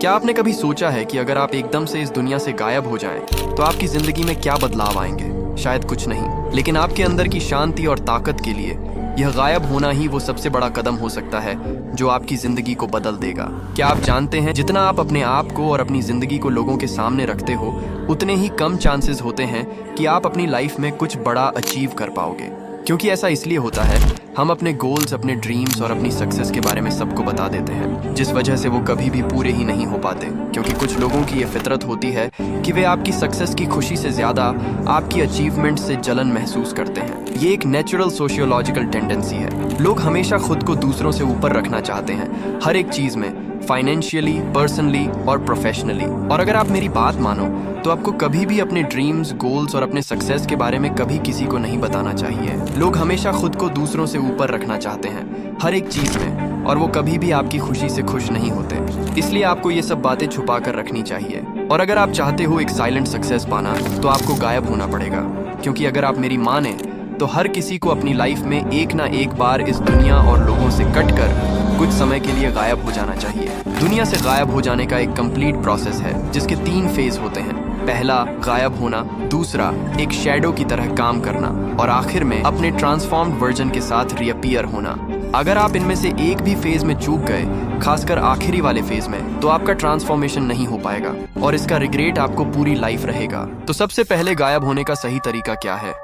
क्या आपने कभी सोचा है कि अगर आप एकदम से इस दुनिया से गायब हो जाएं, तो आपकी जिंदगी में क्या बदलाव आएंगे? शायद कुछ नहीं, लेकिन आपके अंदर की शांति और ताकत के लिए यह गायब होना ही वो सबसे बड़ा कदम हो सकता है जो आपकी जिंदगी को बदल देगा। क्या आप जानते हैं, जितना आप अपने आप को और अपनी जिंदगी को लोगों के सामने रखते हो, उतने ही कम चांसेस होते हैं कि आप अपनी लाइफ में कुछ बड़ा अचीव कर पाओगे। क्योंकि ऐसा इसलिए होता है, हम अपने गोल्स, अपने ड्रीम्स और अपनी सक्सेस के बारे में सबको बता देते हैं, जिस वजह से वो कभी भी पूरे ही नहीं हो पाते। क्योंकि कुछ लोगों की ये फितरत होती है कि वे आपकी सक्सेस की खुशी से ज्यादा आपकी अचीवमेंट से जलन महसूस करते हैं। ये एक नेचुरल सोशियोलॉजिकल टेंडेंसी है। लोग हमेशा खुद को दूसरों से ऊपर रखना चाहते हैं, हर एक चीज में, फाइनेंशियली, पर्सनली और प्रोफेशनली। और अगर आप मेरी बात मानो तो आपको कभी भी अपने ड्रीम्स, गोल्स और अपने सक्सेस के बारे में कभी किसी को नहीं बताना चाहिए। लोग हमेशा खुद को दूसरों से ऊपर रखना चाहते हैं, हर एक चीज में, और वो कभी भी आपकी खुशी से खुश नहीं होते। इसलिए आपको ये सब बातें छुपा कर रखनी चाहिए। और अगर आप चाहते हो एक साइलेंट सक्सेस पाना, तो आपको गायब होना पड़ेगा। क्योंकि अगर आप मेरी माने तो हर किसी को अपनी लाइफ में एक ना एक बार इस दुनिया और लोगों से कटकर कुछ समय के लिए गायब हो जाना चाहिए। दुनिया से गायब हो जाने का एक कंप्लीट प्रोसेस है, जिसके 3 फेज होते हैं। पहला, गायब होना। दूसरा, एक शैडो की तरह काम करना। और आखिर में अपने ट्रांसफॉर्म्ड वर्जन के साथ रीअपीयर होना। अगर आप इनमें से एक भी फेज में चूक गए, खासकर आखिरी वाले फेज में, तो आपका ट्रांसफॉर्मेशन नहीं हो पाएगा और इसका रिग्रेट आपको पूरी लाइफ रहेगा। तो सबसे पहले गायब होने का सही तरीका क्या है?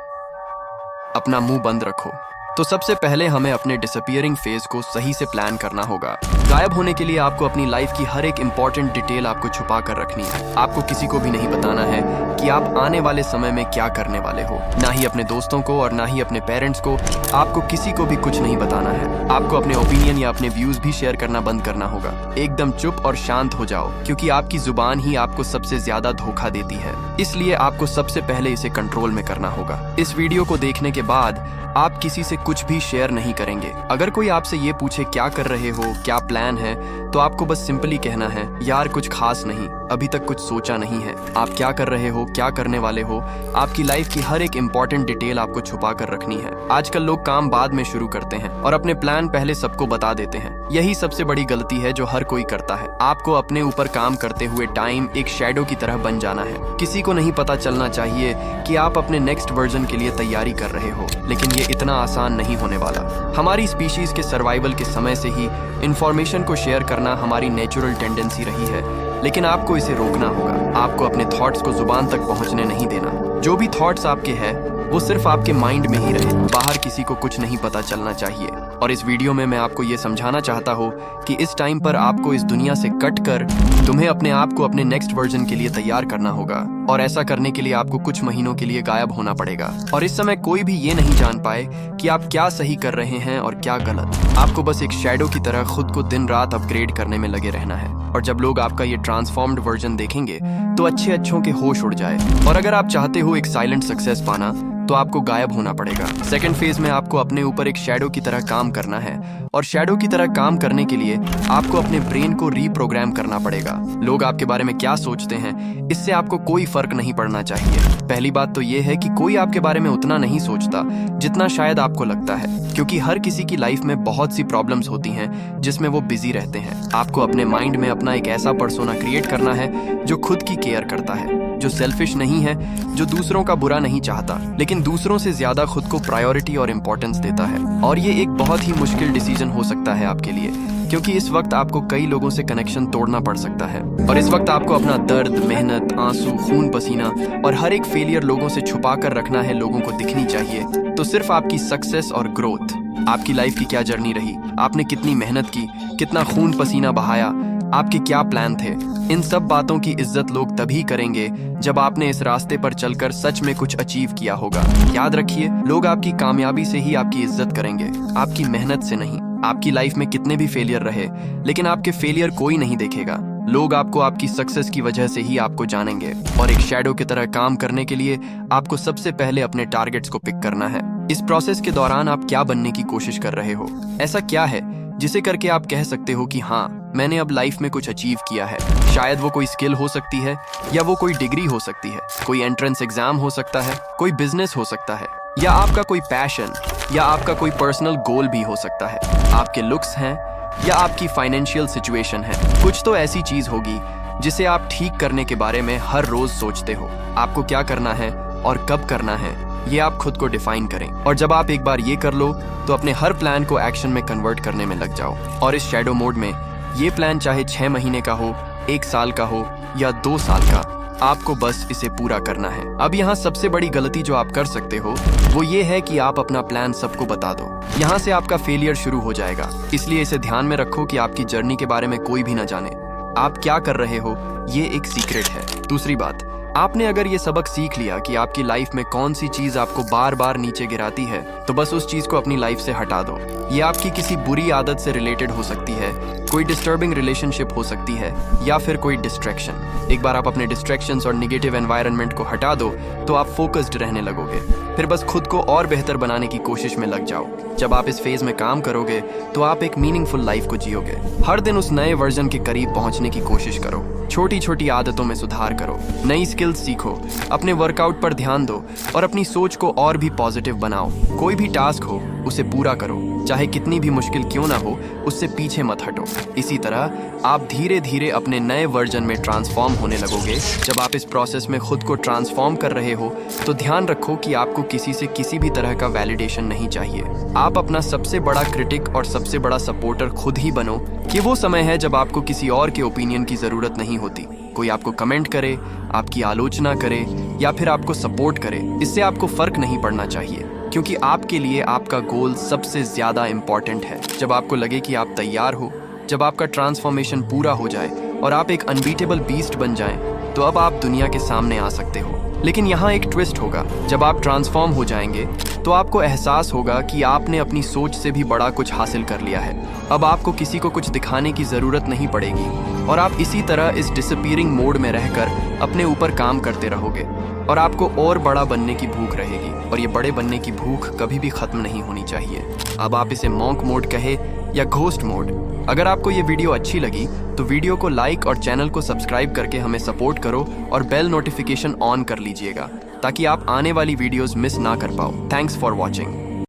अपना मुंह बंद रखो। तो सबसे पहले हमें अपने डिसअपीयरिंग फेज को सही से प्लान करना होगा। गायब होने के लिए आपको अपनी लाइफ की हर एक इंपॉर्टेंट डिटेल आपको छुपा कर रखनी है। आपको किसी को भी नहीं बताना है कि आप आने वाले समय में क्या करने वाले हो। ना ही अपने दोस्तों को और ना ही अपने पेरेंट्स को। आपको किसी को भी कुछ नहीं बताना है। आपको अपने ओपिनियन या अपने व्यूज भी शेयर करना बंद करना होगा। एकदम चुप और शांत हो जाओ, क्योंकि आपकी जुबान ही आपको सबसे ज्यादा धोखा देती है। इसलिए आपको सबसे पहले इसे कंट्रोल में करना होगा। इस वीडियो को देखने के बाद आप किसी से कुछ भी शेयर नहीं करेंगे। अगर कोई आपसे ये पूछे क्या कर रहे हो, क्या प्लान है, तो आपको बस सिंपली कहना है, यार कुछ खास नहीं, अभी तक कुछ सोचा नहीं है। आप क्या कर रहे हो, क्या करने वाले हो, आपकी लाइफ की हर एक इंपॉर्टेंट डिटेल आपको छुपा कर रखनी है। आजकल लोग काम बाद में शुरू करते हैं और अपने प्लान पहले सबको बता देते हैं। यही सबसे बड़ी गलती है जो हर कोई करता है। आपको अपने ऊपर काम करते हुए टाइम एक शैडो की तरह बन जाना है। किसी को नहीं पता चलना चाहिए कि आप अपने नेक्स्ट वर्जन के लिए तैयारी कर रहे हो, लेकिन ये इतना आसान नहीं होने वाला। हमारी स्पीशीज के सर्वाइवल के समय से ही इंफॉर्मेशन को शेयर करना हमारी नेचुरल टेंडेंसी रही है, लेकिन आपको इसे रोकना होगा। आपको अपने थॉट्स को जुबान तक पहुंचने नहीं देना। जो भी थॉट्स आपके हैं, वो सिर्फ आपके माइंड में ही रहे। बाहर किसी को कुछ नहीं पता चलना चाहिए। और इस वीडियो में मैं आपको ये समझाना चाहता हूँ कि इस टाइम पर आपको इस दुनिया से कट कर तुम्हें अपने आप को अपने नेक्स्ट वर्जन के लिए तैयार करना होगा। और ऐसा करने के लिए आपको कुछ महीनों के लिए गायब होना पड़ेगा। और इस समय कोई भी ये नहीं जान पाए कि आप क्या सही कर रहे हैं और क्या गलत। आपको बस एक शैडो की तरह खुद को दिन रात अपग्रेड करने में लगे रहना है। और जब लोग आपका ये ट्रांसफॉर्म्ड वर्जन देखेंगे, तो अच्छों के होश उड़ जाए। और अगर आप चाहते हो एक साइलेंट सक्सेस पाना, तो आपको गायब होना पड़ेगा। सेकंड फेज में आपको अपने ऊपर एक शैडो की तरह काम करना है। और शैडो की तरह काम करने के लिए आपको अपने ब्रेन को रीप्रोग्राम करना पड़ेगा। लोग आपके बारे में क्या सोचते हैं, इससे आपको कोई फर्क नहीं पड़ना चाहिए। पहली बात तो ये है कि कोई आपके बारे में उतना नहीं सोचता जितना शायद आपको लगता है, क्योंकि हर किसी की लाइफ में बहुत सी प्रॉब्लम्स होती हैं जिसमें वो बिजी रहते हैं। आपको अपने माइंड में अपना एक ऐसा पर्सोना क्रिएट करना है जो खुद की केयर करता है, जो सेल्फिश नहीं है, जो दूसरों का बुरा नहीं चाहता, लेकिन दूसरों से ज्यादा खुद को प्रायोरिटी और इम्पोर्टेंस देता है। और ये एक बहुत ही मुश्किल डिसीजन हो सकता है आपके लिए, क्योंकि इस वक्त आपको कई लोगों से कनेक्शन तोड़ना पड़ सकता है। और इस वक्त आपको अपना दर्द, मेहनत, आंसू, खून पसीना और हर एक फेलियर लोगों से छुपा कर रखना है। लोगों को दिखनी चाहिए तो सिर्फ आपकी सक्सेस और ग्रोथ। आपकी लाइफ की क्या जर्नी रही, आपने कितनी मेहनत की, कितना खून पसीना बहाया, आपके क्या प्लान थे। इन सब बातों की इज्जत लोग तभी करेंगे जब आपने इस रास्ते पर चलकर सच में कुछ अचीव किया होगा। याद रखिए, लोग आपकी कामयाबी से ही आपकी इज्जत करेंगे, आपकी मेहनत से नहीं। आपकी लाइफ में कितने भी फेलियर रहे, लेकिन आपके फेलियर कोई नहीं देखेगा। लोग आपको आपकी सक्सेस की वजह से ही आपको जानेंगे। और एक शैडो की तरह काम करने के लिए आपको सबसे पहले अपने टारगेट्स को पिक करना है। इस प्रोसेस के दौरान आप क्या बनने की कोशिश कर रहे हो? ऐसा क्या है जिसे करके आप कह सकते हो कि हाँ, मैंने अब लाइफ में कुछ अचीव किया है? शायद वो कोई स्किल हो सकती है, या वो कोई डिग्री हो सकती है, कोई एंट्रेंस एग्जाम हो सकता है, कोई बिजनेस हो सकता है, या आपका कोई पैशन, या आपका कोई पर्सनल गोल भी हो सकता है। आपके लुक्स हैं, या आपकी फाइनेंशियल सिचुएशन है। कुछ तो ऐसी चीज होगी जिसे आप ठीक करने के बारे में हर रोज सोचते हो। आपको क्या करना है और कब करना है ये आप खुद को डिफाइन करें, और जब आप एक बार ये कर लो तो अपने हर प्लान को एक्शन में कन्वर्ट करने में लग जाओ। और इस शैडो मोड में ये प्लान चाहे 6 महीने का हो, 1 साल का हो या 2 साल का, आपको बस इसे पूरा करना है। अब यहाँ सबसे बड़ी गलती जो आप कर सकते हो वो ये है कि आप अपना प्लान सबको बता दो। यहाँ से आपका फेलियर शुरू हो जाएगा। इसलिए इसे ध्यान में रखो कि आपकी जर्नी के बारे में कोई भी ना जाने। आप क्या कर रहे हो ये एक सीक्रेट है। दूसरी बात, आपने अगर ये सबक सीख लिया कि आपकी लाइफ में कौन सी चीज आपको बार बार नीचे गिराती है, तो बस उस चीज को अपनी लाइफ से हटा दो। ये आपकी किसी बुरी आदत से रिलेटेड हो सकती है, कोई डिस्टर्बिंग रिलेशनशिप हो सकती है, या फिर कोई डिस्ट्रैक्शन। एक बार आप अपने डिस्ट्रैक्शंस और नेगेटिव एनवायरनमेंट को हटा दो तो आप फोकस्ड रहने लगोगे। फिर बस खुद को और बेहतर बनाने की कोशिश में लग जाओ। जब आप इस फेज में काम करोगे तो आप एक मीनिंगफुल लाइफ को जियोगे। हर दिन उस नए वर्जन के करीब पहुंचने की कोशिश करो। छोटी छोटी आदतों में सुधार करो, नई स्किल्स सीखो, अपने वर्कआउट पर ध्यान दो और अपनी सोच को और भी पॉजिटिव बनाओ। कोई भी टास्क हो उसे पूरा करो, चाहे कितनी भी मुश्किल क्यों ना हो, उससे पीछे मत हटो। इसी तरह आप धीरे धीरे अपने नए वर्जन में ट्रांसफॉर्म होने लगोगे। जब आप इस प्रोसेस में खुद को ट्रांसफॉर्म कर रहे हो तो ध्यान रखो कि आपको किसी से किसी भी तरह का वैलिडेशन नहीं चाहिए। आप अपना सबसे बड़ा क्रिटिक और सबसे बड़ा सपोर्टर खुद ही बनो। कि वो समय है जब आपको किसी और के ओपिनियन की जरूरत नहीं होती। कोई आपको कमेंट करे, आपकी आलोचना करे या फिर आपको सपोर्ट करे, इससे आपको फर्क नहीं पड़ना चाहिए, क्योंकि आपके लिए आपका गोल सबसे ज्यादा इम्पोर्टेंट है। जब आपको लगे कि आप तैयार हो, जब आपका ट्रांसफॉर्मेशन पूरा हो जाए और आप एक अनबीटेबल बीस्ट बन जाएं, तो अब आप दुनिया के सामने आ सकते हो। लेकिन यहाँ एक ट्विस्ट होगा। जब आप ट्रांसफॉर्म हो जाएंगे तो आपको एहसास होगा कि आपने अपनी सोच से भी बड़ा कुछ हासिल कर लिया है। अब आपको किसी को कुछ दिखाने की जरूरत नहीं पड़ेगी और आप इसी तरह इस डिसअपीयरिंग मोड में रहकर अपने ऊपर काम करते रहोगे और आपको और बड़ा बनने की भूख रहेगी, और ये बड़े बनने की भूख कभी भी खत्म नहीं होनी चाहिए। अब आप इसे मॉन्क मोड कहे या घोस्ट मोड। अगर आपको ये वीडियो अच्छी लगी तो वीडियो को लाइक और चैनल को सब्सक्राइब करके हमें सपोर्ट करो और बेल नोटिफिकेशन ऑन कर लीजिएगा ताकि आप आने वाली वीडियोस मिस ना कर पाओ। Thanks for watching.